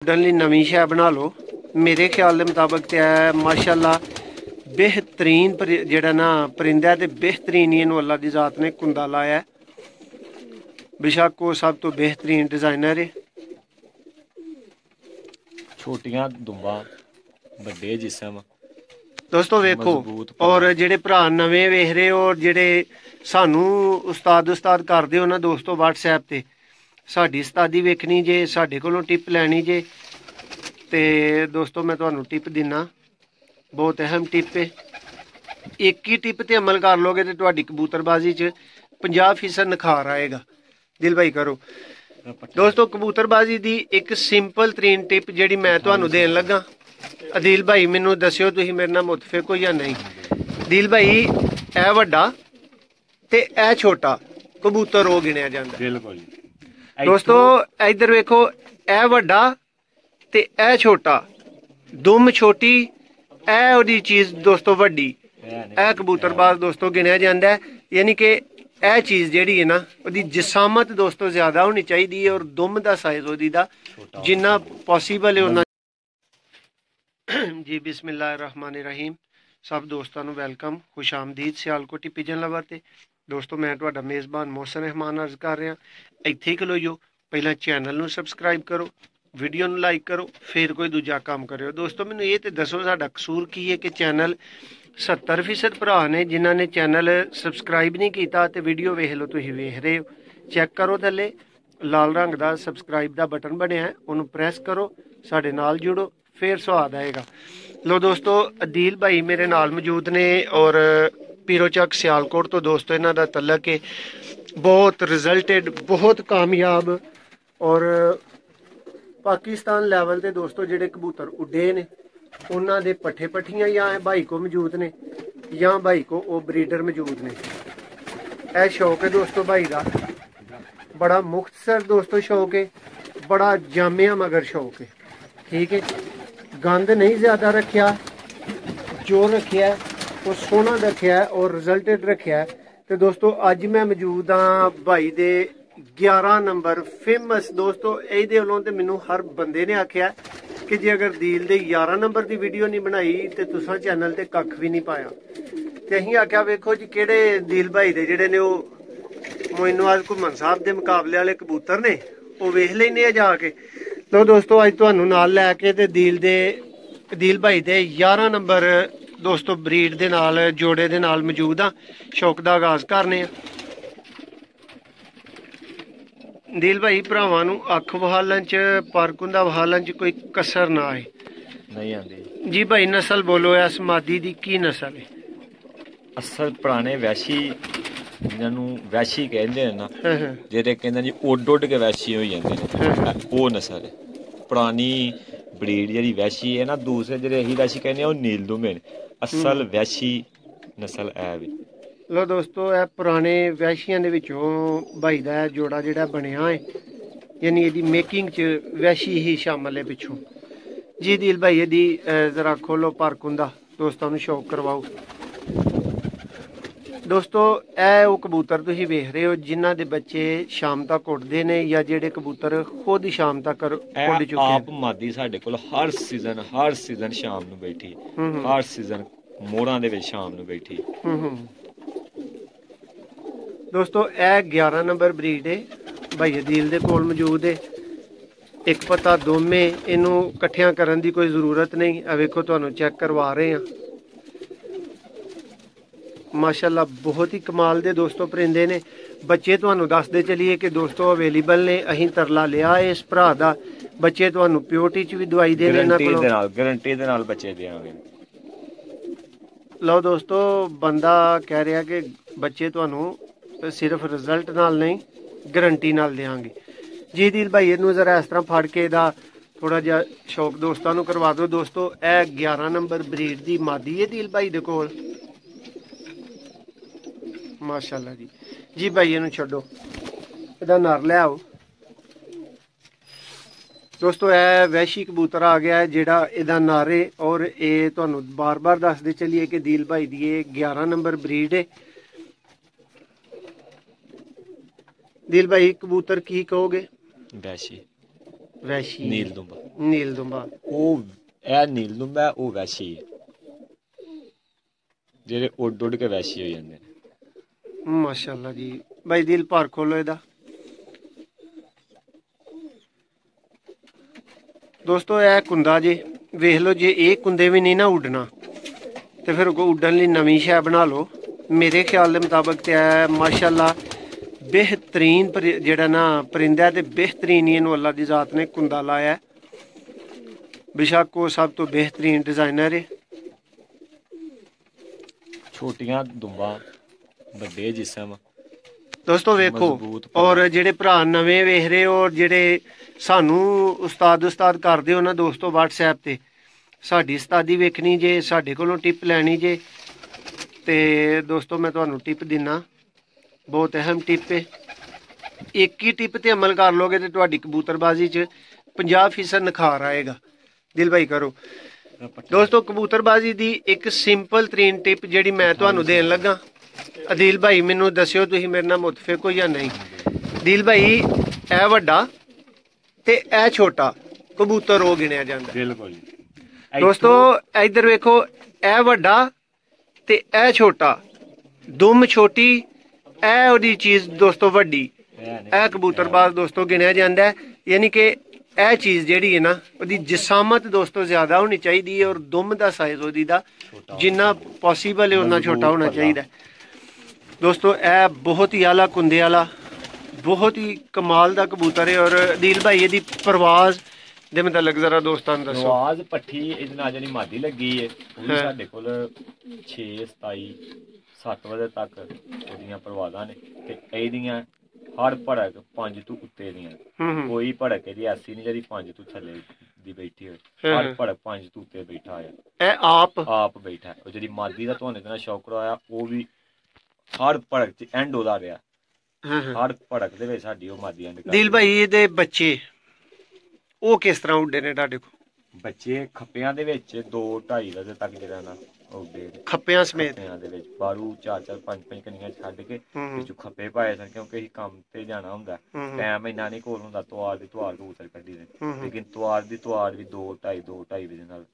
ਲਈ ਨਵੀਂ ਸ਼ੈ ਬਣਾ ਲਓ। ਮੇਰੇ ਖਿਆਲ ਦੇ ਮੁਤਾਬਕ ਤੇ ਹੈ ਮਾਸ਼ਾਅੱਲਾ बेहतरीन ਜਿਹੜਾ ਨਾ परिंदा ਤੇ बेहतरीन ही ਇਹਨੂੰ ਅੱਲਾ ਦੀ ਜ਼ਾਤ ਨੇ ਕੁੰਦਾ ਲਾਇਆ। बेशक वो सब तो बेहतरीन डिजाइनर है। छोटियां दुंबा बड़े जिस्म दोस्तों वेखो और जेडे भरा नवे वेख रहे हो और जेडे सानू उस्ताद करदे हो ना दोस्तों WhatsApp ते साडी उस्तादी वेखनी जे साडे कोलों टिप लैनी जे ते दोस्तों मैं तुहानू टिप दिना बहुत अहम टिप है। एक ही टिप ते अमल कर लोगे तो तुहाडी कबूतरबाजी च 50% निखार आएगा। दिल भाई करो दोस्तों कबूतरबाजी दी एक सिंपल तरीन टिप जेड़ी मैं तुहानू देन लगा। अदील भाई मैनू दस्यो तुसीं मेरे नाल मुतफिक हो या नहीं। दिल भाई ए वड्डा ते ए छोटा कबूतर ओ गिणिया जांदा। बिल्कुल दोस्तों इधर वेखो ए वड्डा ते ए छोटा दुम छोटी ए ओदी चीज दोस्तों वड्डी ए कबूतरबाज दोस्तों गिणिया जांदा है। यानी कि ਇਹ ਚੀਜ਼ ਜਿਹੜੀ ਹੈ ਨਾ ਉਹਦੀ ਜਿਸਾਮਤ ਦੋਸਤੋ ਜ਼ਿਆਦਾ ਹੋਣੀ ਚਾਹੀਦੀ ਹੈ ਔਰ ਦੁਮ ਦਾ ਸਾਈਜ਼ ਉਹਦੀ ਦਾ ਜਿੰਨਾ ਪੋਸੀਬਲ ਹੈ ਉਹਨਾਂ। ਜੀ ਬਿਸਮਿਲ੍ਲਾਹਿਰਰਹਿਮਾਨਿਰਰਹੀਮ ਸਭ ਦੋਸਤਾਂ ਨੂੰ ਵੈਲਕਮ ਖੁਸ਼ ਆਮਦੀਦ ਸਿਆਲਕੋਟੀ ਪਿਜਨ ਲਵਰ ਤੇ ਦੋਸਤੋ ਮੈਂ ਤੁਹਾਡਾ ਮੇਜ਼ਬਾਨ ਮੋਹਸਨ ਰਹਿਮਾਨ ਅਰਜ਼ ਕਰ ਰਿਹਾ। ਇੱਥੇ ਹੀ ਖਲੋਇਓ ਪਹਿਲਾਂ ਚੈਨਲ ਨੂੰ ਸਬਸਕ੍ਰਾਈਬ ਕਰੋ ਵੀਡੀਓ ਨੂੰ ਲਾਈਕ ਕਰੋ ਫਿਰ ਕੋਈ ਦੂਜਾ ਕੰਮ ਕਰਿਓ। ਦੋਸਤੋ ਮੈਨੂੰ ਇਹ ਤੇ ਦੱਸੋ ਸਾਡਾ ਕਸੂਰ ਕੀ ਹੈ ਕਿ ਚੈਨਲ 70% भरा ने जिन्होंने चैनल सबसक्राइब नहीं किया तो वीडियो वेख लो तुम वेख रहे हो चैक करो थले लाल रंग का सबसक्राइब का बटन बनया है उन्होंने प्रेस करो साढ़े नाल जुड़ो फिर स्वाद आएगा। लो दोस्तों अदील भाई मेरे नाल मौजूद ने और पीरो चक सियालकोट तो दोस्तों इन्हों का तलक है बहुत रिजल्टेड बहुत कामयाब और पाकिस्तान लैवल के दोस्तों जेडे कबूतर उड्डे ने उन्होंने दे पट्ठे पट्ठियां या भाई को मौजूद ने या भाई को वो ब्रीडर मौजूद ने। यह शौक है दोस्तों भाई का बड़ा मुख्तसर दोस्तों शौक है बड़ा जामिया मगर शौक है ठीक है। गंद नहीं ज़्यादा रखा जो रखा वो सोहना रखा और रिजल्टेड रखा। तो दोस्तों अज मैं मौजूद हाँ भाई दे 11 नंबर फेमस दोस्तों ये वालों तो मैनू हर बंदे ने आख्या कि जे अगर दील दे 11 नंबर की वीडियो नहीं बनाई तो तुसा चैनल ते कख भी नहीं पाया। तो असीं आख्या वेखो जी किहड़े दील भाई दे जिहड़े ने मोइनवाज घुम्मन साहब के मुकाबले वाले कबूतर ने वो वेख लेने आ जाके। तो दोस्तों अज तुहानू नाल लैके ते दील भाई दे 11 नंबर दोस्तों ब्रीड दे नाल जोड़े दे नाल मौजूद हाँ शौक दा आगाज करने। दिल भाई भरावां नू अख वहालन च परकुंदा वहालन च कोई कसर ना आए नहीं आती जी भाई। नस्ल बोलो इस मादी दी की नस्ल है? असल पुराने वैशी जिन्होंने वैशी कहते हैं ना जेडे कहते जी उड उड के वैशी हो जाते हैं वो नस्ल है पुरानी ब्रीड जी वैशी है ना। दूसरे जेडे अही वैशी कहने वो नीलदुमे असल वैशी नस्ल है भी। लो दोस्तों यह पुराने वैशियां दे विचों भाई दा जोड़ा जिहड़ा बनिया है यानी इहदी मेकिंग च वैशी ही शामिल है पिछों। जी दिल भाई इहदी जरा खोलो परकुंदा दोस्तों नूं शौक करवाओ। दोस्तों ए वो कबूतर तुसीं वेख रहे हो जिन्हां दे बच्चे शाम तक उड़दे ने या जेडे कबूतर खुद शाम तक उड़ चुके हैं। आप मादी साडे कोल हर सीजन शाम नूं बैठी हर सीजन मोड़ां दे विच शाम नूं बैठी। दोस्तों यह 11 नंबर ब्रीड है भाई अदील दे कोल मौजूद है। एक पता दोमे इनू कट्ठियां करन दी कोई जरूरत नहीं। आ वेखो तुहानू चेक करवा रहे हैं माशाल्लाह बहुत ही कमाल दे दोस्तों परिंदे ने। बच्चे तुहानू दसदे चलिए कि दोस्तों अवेलेबल ने अहीं तरला लिया है इस भरा दा बच्चे तुहानू प्योरिटी च भी दवाई देने गारंटी दे नाल बच्चे देंगे। लो दोस्तों बंदा कह रहा कि बच्चे तुहानू सिर्फ रिजल्ट नाल नहीं गारंटी नाल देंगे। जी दिल भाई इनू जरा इस तरह फड़ के इहदा थोड़ा जिहा शौक दोस्तों नूं करवा दो। दोस्तों यह 11 नंबर ब्रीड दी मादी है दिल भाई दे कोल माशाल्लाह जी। जी भाई इनू छड्डो इहदा नर ले आओ। दोस्तों यह वैशी कबूतर आ गया है जिहड़ा इहदा नर है और ये तुहानू बार बार दसदे चलिए कि दिल भाई दी 11 नंबर ब्रीड है। दिल भाई कबूतर की कहोगे? वैशी ਵੈਸ਼ੀ ਨੀਲ ਦੁੰਬਾ। ਨੀਲ ਦੁੰਬਾ ਉਹ ਇਹ ਨੀਲ ਦੁੰਬਾ ਹੈ, ਉਹ ਵੈਸ਼ੀ ਹੈ, ਜਿਹੜੇ ਉੱਡ ਉੱਡ ਕੇ ਵੈਸ਼ੀ ਹੋ ਜਾਂਦੇ ਨੇ। ਮਾਸ਼ਾਅੱਲਾ ਜੀ। ਬਾਈ ਦਿਲ ਭਰ ਖੋਲੋ ਇਹਦਾ। ਦੋਸਤੋ ਇਹ ਕੁੰਦਾ ਜੇ ਵੇਖ ਲਓ, ਜੇ ਇਹ ਕੁੰਦੇ ਵੀ ਨਹੀਂ ਨਾ ਉੱਡਣਾ ਤੇ ਫਿਰ ਕੋਈ ਉੱਡਣ ਲਈ ਨਵੀਂ ਸ਼ੈ ਬਣਾ ਲਓ। ਮੇਰੇ ਖਿਆਲ ਦੇ ਮੁਤਾਬਕ ਤੇ ਇਹ ਮਾਸ਼ਾਅੱਲਾ बेहतरीन जेड़ा ना परिंदा है, बेहतरीन ही इन्हू अल्लाह की जात ने कुंदा लाया है। बेशक वो सब तो बेहतरीन डिजाइनर है। छोटियां दुंबा बड़े जिस्म दोस्तों वेखो, और जेड़े भरा नवे वेख रहे हो और जेड़े सानू उस्ताद करदे हो ना दोस्तों व्हाट्सएप ते, साडी उस्तादी वेखनी जे, साडे कोलों टिप लैनी जे, ते दोस्तों मैं तुहानू टिप दिना, बहुत अहम टिप है। एक ही टिप ते अमल कर लोगे तो तुहाडी कबूतरबाजी च 50% निखार आएगा। दिल भाई करो दोस्तों। कबूतरबाजी दी एक सिंपल तरीन टिप जिहड़ी मैं तुहानू देन लगा, अदील भाई मैनू दस्सिओ तुसीं मेरे नाल मुतफिक हो या नहीं। दिल भाई ए वड्डा ते ए छोटा कबूतर ओ गिणिया जांदा। बिल्कुल दोस्तों इधर वेखो, ए वड्डा ते ए छोटा, दुम छोटी, ए ओदी चीज दोस्तों वड्डी, ए कबूतरबाज दोस्तों गिणिया जांदा है। यानी कि ए चीज जिहड़ी है ना, ओदी जिसामत दोस्तों ज्यादा होनी चाहिए और दुम दा साइज ओदी दा जिन्ना पॉसीबल है उन्ना छोटा होना चाहिए। दोस्तों ए बहुत ही आला कुंदे वाला, बहुत ही कमाल दा कबूतर है। और दिल भाई एदी परवाज दे मतलब जरा दोस्तां नूं दस्सो। परवाज पट्ठी इहदे नाल जेहड़ी मादी लगी है, ਉਹ ਵੀ ਸਾਡੇ ਕੋਲ 6 27 7 ਵਜੇ ਤੱਕ ਉਹਦੀਆਂ ਪਰਵਾਜ਼ਾਂ ਨੇ ਤੇ ਇਹਦੀਆਂ ਹਰ ਭੜਕ 5 ਤੋਂ ਉੱਤੇ ਦੀਆਂ। ਕੋਈ ਭੜਕ ਇਹਦੀ ਐਸੀ ਨਹੀਂ ਜਿਹੜੀ 5 ਤੋਂ ਥੱਲੇ ਦੀ ਬੈਠੀ ਹੋਵੇ। ਹਰ ਭੜਕ 5 ਤੋਂ ਉੱਤੇ ਬੈਠਾ ਹੋਇਆ, ਇਹ ਆਪ ਬੈਠਾ। ਉਹ ਜਿਹੜੀ ਮਾਦੀ ਦਾ ਤੁਹਾਨੂੰ ਇਹਦੇ ਨਾਲ ਸ਼ੌਕ ਕਰਾਇਆ, ਉਹ ਵੀ ਹਰ ਭੜਕ 'ਚ ਐਂਡ ਉਹਦਾ ਰਿਹਾ। ਹਰ ਭੜਕ ਦੇ ਵਿੱਚ ਸਾਡੀ ਉਹ ਮਾਦੀ ਐਂਡ। ਦਿਲ ਭਾਈ ਇਹਦੇ ਬੱਚੇ ਉਹ ਕਿਸ ਤਰ੍ਹਾਂ ਉੱਡੇ ਨੇ ਤੁਹਾਡੇ ਕੋਲ? ਬੱਚੇ ਖੱਪਿਆਂ ਦੇ ਵਿੱਚ 2 2.5 ਵਜੇ ਤੱਕ ਜਿਹੜਾ ਨਾ ਉੱਡੇ ਖੱਪਿਆਂ ਸਮੇਤ ਦੇ ਵਿੱਚ ਬਾਰੂ 4 4 5 5 ਕਨੀਆਂ ਛੱਡ ਕੇ ਵਿੱਚੋਂ ਖੱਪੇ ਪਾਏ ਸਨ, ਕਿਉਂਕਿ ਅਸੀਂ ਕੰਮ ਤੇ ਜਾਣਾ ਹੁੰਦਾ, ਟਾਈਮ ਇੰਨਾ ਨਹੀਂ ਕੋਲ ਹੁੰਦਾ। ਤੁਆਰ ਦੀ ਤੁਆਰ ਕਬੂਤਰ ਕੱਢੀ ਦੇ, ਲੇਕਿਨ ਤੁਆਰ ਦੀ ਤੁਆਰ ਵੀ 2 2.5 ਵਜੇ ਨਾਲ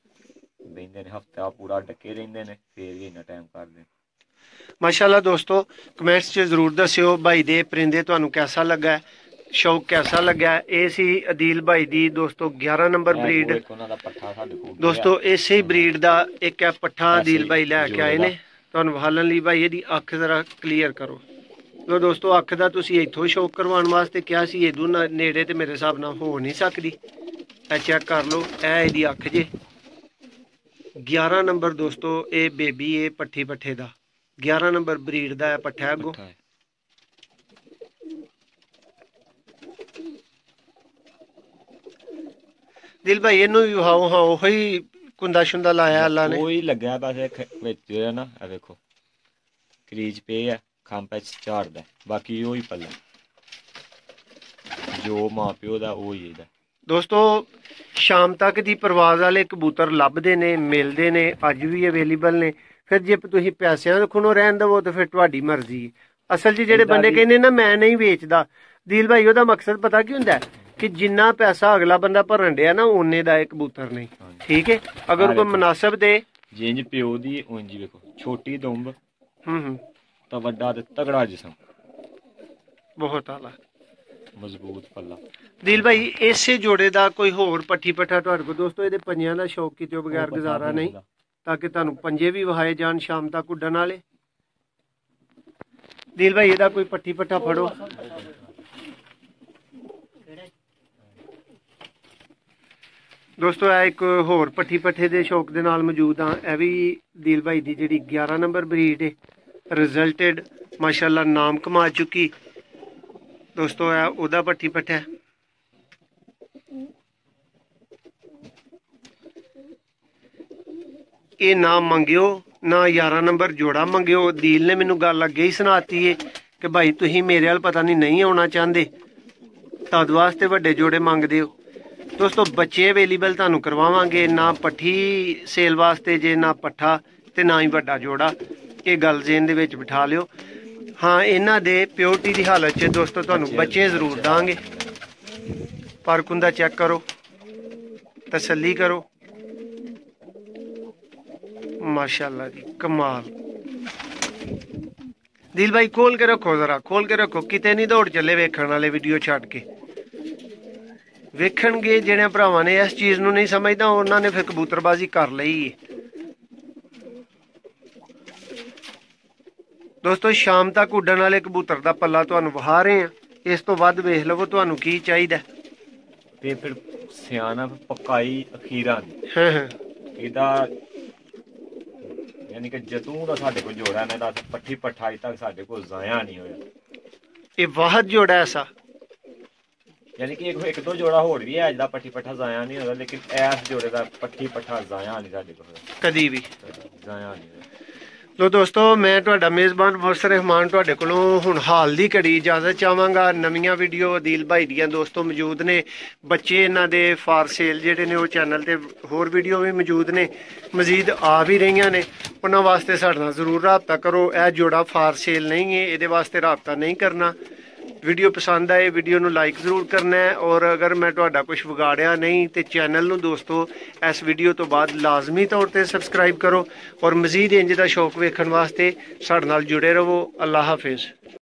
ਬਹਿੰਦੇ ਨੇ। ਹਫਤਾ ਪੂਰਾ ਡੱਕੇ ਰਹਿੰਦੇ ਨੇ, ਫੇਰ ਵੀ ਇੰਨਾ ਟਾਈਮ ਕਰਦੇ। माशाल्लाह दोस्तों कमेंट्स च जरूर दस्सिओ भाई दे परिंदे तुहानू कैसा लगा है, शौक कैसा लगा है। ये सी अदील भाई दी दोस्तों 11 नंबर ब्रीड। दोस्तों इसे ब्रीड दा एक है पट्ठा अदील भाई लैके आए ने तुहानू विखाउण लई। भाई इहदी अख जरा क्लीयर करो। लो दोस्तों अख दा तुसीं इत्थों शौक करवाउण वास्ते क्या सी, इदू नेड़े ते मेरे हिसाब नाल हो नहीं सकदी। ए चेक कर लो, ए इहदी अख जे 11 नंबर दोस्तों। ये बेबी है पट्ठी पट्ठे दा 11 नंबर ब्रीड दा है पट्ठा अगो। दिल भाई इनू भी विखाओ। हाँ ओही कुंदा शुंदा लाया अल्लाह ने, ओही लग्या बस विच ना। आ देखो क्रीज पे है, खंभ झाड़दा, बाकी ओही पल्ला जो मां प्यो दा ओही ਇਹਦਾ। दोस्तों शाम तक दी परवाज वाले कबूतर लभदे ने, मिलदे ने, अज भी अवेलेबल ने। फिर जे तुसीं पैसिਆਂ ਦੇ ਖੁਣੋਂ ਰਹਿਣ ਦਵੋ ਤਾਂ ਫਿਰ ਤੁਹਾਡੀ ਮਰਜ਼ੀ। ਅਸਲ 'ਚ ਜਿਹੜੇ ਬੰਦੇ ਕਹਿੰਦੇ ਨਾ ਮੈਂ ਨਹੀਂ ਵੇਚਦਾ, ਦਿਲ ਭਾਈ ਉਹਦਾ ਮਕਸਦ ਪਤਾ ਕੀ ਹੁੰਦਾ ਕਿ ਜਿੰਨਾ ਪੈਸਾ ਅਗਲਾ ਬੰਦਾ ਭਰਨ ਡਿਆ ਨਾ ਉਹਨੇ ਦਾ ਇਹ ਕਬੂਤਰ ਨਹੀਂ। ਠੀਕ ਹੈ, ਅਗਰ ਕੋਈ ਮੁਨਾਸਬ ਦੇ ਜਿੰਜ ਪਿਓ ਦੀ ਉਂਝ ਵੇਖੋ, ਛੋਟੀ ਦੁੰਬ ਤਾਂ ਵੱਡਾ ਤੇ ਤਗੜਾ ਜਿਸਮ, ਬਹੁਤ ਆਲਾ ਮਜ਼ਬੂਤ ਪੱਲਾ। ਦਿਲ ਭਾਈ ਇਸੇ ਜੋੜੇ ਦਾ ਕੋਈ ਹੋਰ ਪੱਠੀ ਪੱਠਾ ਤੁਹਾਡੇ ਕੋਲ ਦੋਸਤੋ ਇਹਦੇ ਪੰਜਿਆਂ ਦਾ ਸ਼ੌਕ ਕੀਤੇ ਬਗੈਰ ਗੁਜ਼ਾਰਾ ਨਹੀਂ, ताकि तुहानू पंजे भी वहाए जान शाम तक उड्डण वाले। दिल भाई ਇਹਦਾ ਕੋਈ पट्ठी पट्ठा फड़ो। दोस्तों ਇਹ ਇੱਕ ਹੋਰ पट्ठी पट्ठे ਦੇ ਸ਼ੌਕ ਦੇ ਨਾਲ ਮੌਜੂਦ ਹਾਂ। ਇਹ ਵੀ ਦਿਲ ਭਾਈ ਦੀ ਜਿਹੜੀ 11 ਨੰਬਰ ਬਰੀਡ ਹੈ, ਰਿਜ਼ਲਟਡ ਮਾਸ਼ਾਅੱਲਾ ਨਾਮ ਕਮਾ ਚੁੱਕੀ। ਦੋਸਤੋ ਇਹ ਉਹਦਾ पट्ठी पट्ठा है। ये ना मंगियो ना 11 नंबर जोड़ा मंगियो। दिल ने मैनू गल अगे ही सुनाती है कि भाई तुसीं मेरे वाल पता नहीं आना चाहते, तद वास्ते वड्डे जोड़े मंगदे हो। दोस्तों बच्चे अवेलेबल तुहानू करवावांगे, ना पट्ठी सेल वास्ते जे, ना पट्ठा ते ना ही वड्डा जोड़ा। ये गल जेन दे विच बिठा लियो। हाँ इन्हां दे प्योरिटी दी हालत च दोस्तों तुहानू बच्चे जरूर दांगे। पर कुंदा चेक करो, तसल्ली करो। माशाल्लाह जी कमाल। दिल भाई खोल के रखो, जरा खोल के रखो, किते नहीं दौड़ चले वेखण वाले वीडियो छੱਡ के। वेखणगे जिहड़े भरावां ने इस चीज़ नूं नहीं समझदा, उन्हां ने फिर कबूतरबाजी कर लई है। दोस्तों शाम तक उड्डण वाले कबूतर दा पल्ला तुहानूं विखा रहे हैं, इस तो वध वेख लवो तुहानूं की चाहीदा। ते फिर सियाणप पक्काई अखीरां दी। हाँ हाँ ਇਹਦਾ ਯਾਨੀ ਕਿ ਜਤੂ ਦਾ ਸਾਡੇ ਕੋਲ ਜੋੜਾ ਨੇ ਦਾ ਪੱਠੀ ਪੱਠਾ ਅਜੇ ਤੱਕ ਸਾਡੇ ਕੋਲ ਜ਼ਾਇਆ ਨਹੀਂ ਹੋਇਆ। ये वाहद जोड़ा ऐसा, ਯਾਨੀ ਕਿ ਇੱਕ ਦੋ ਜੋੜਾ ਹੋਰ ਵੀ ਹੈ ਜਿਹਦਾ ਪੱਠੀ ਪੱਠਾ ਜ਼ਾਇਆ ਨਹੀਂ ਹੋਇਆ, ਲੇਕਿਨ ਇਸ ਜੋੜੇ ਦਾ ਪੱਠੀ ਪੱਠਾ ਜ਼ਾਇਆ ਨਹੀਂ ਸਾਡੇ ਕੋਲ कदी भी। ਜ਼ਾਇਆ ਨਹੀਂ ਹੋਇਆ। ਲੋ ਦੋਸਤੋ ਮੈਂ ਤੁਹਾਡਾ ਮੇਜ਼ਬਾਨ ਮੁਰਸਦ ਰਹਿਮਾਨ ਤੁਹਾਡੇ ਕੋਲੋਂ ਹੁਣ ਹਾਲ ਦੀ ਘੜੀ ਇਜਾਜ਼ਤ ਚਾਹਾਂਗਾ। ਨਵੀਆਂ ਵੀਡੀਓ ਅਦੀਲ ਭਾਈ ਦੀਆਂ ਦੋਸਤੋ ਮੌਜੂਦ ਨੇ, ਬੱਚੇ ਇਹਨਾਂ ਦੇ ਫਾਰ ਸੇਲ ਜਿਹੜੇ ਨੇ ਉਹ ਚੈਨਲ ਤੇ ਹੋਰ ਵੀਡੀਓ ਵੀ ਮੌਜੂਦ ਨੇ, ਮਜ਼ੀਦ ਆ ਵੀ ਰਹੀਆਂ ਨੇ। ਉਹਨਾਂ ਵਾਸਤੇ ਸਾਡੇ ਨਾਲ ਜ਼ਰੂਰ ਰਾਬਤਾ ਕਰੋ। ਇਹ ਜੋੜਾ ਫਾਰ ਸੇਲ ਨਹੀਂ ਹੈ, ਇਹਦੇ ਵਾਸਤੇ ਰਾਬਤਾ ਨਹੀਂ ਕਰਨਾ। ਵੀਡੀਓ ਪਸੰਦ ਆਏ ਵੀਡੀਓ ਨੂੰ ਲਾਈਕ ਜ਼ਰੂਰ ਕਰਨਾ ਹੈ, ਔਰ ਅਗਰ ਮੈਂ ਤੁਹਾਡਾ ਕੁਝ ਵਿਗਾੜਿਆ ਨਹੀਂ ਤੇ ਚੈਨਲ ਨੂੰ ਦੋਸਤੋ ਇਸ ਵੀਡੀਓ ਤੋਂ ਬਾਅਦ ਲਾਜ਼ਮੀ ਤੌਰ ਤੇ ਸਬਸਕ੍ਰਾਈਬ ਕਰੋ, ਔਰ ਮਜ਼ੀਦ ਇੰਜ ਦਾ ਸ਼ੌਕ ਵੇਖਣ ਵਾਸਤੇ ਸਾਡੇ ਨਾਲ ਜੁੜੇ ਰਹੋ। ਅੱਲਾ ਹਾਫਿਜ਼।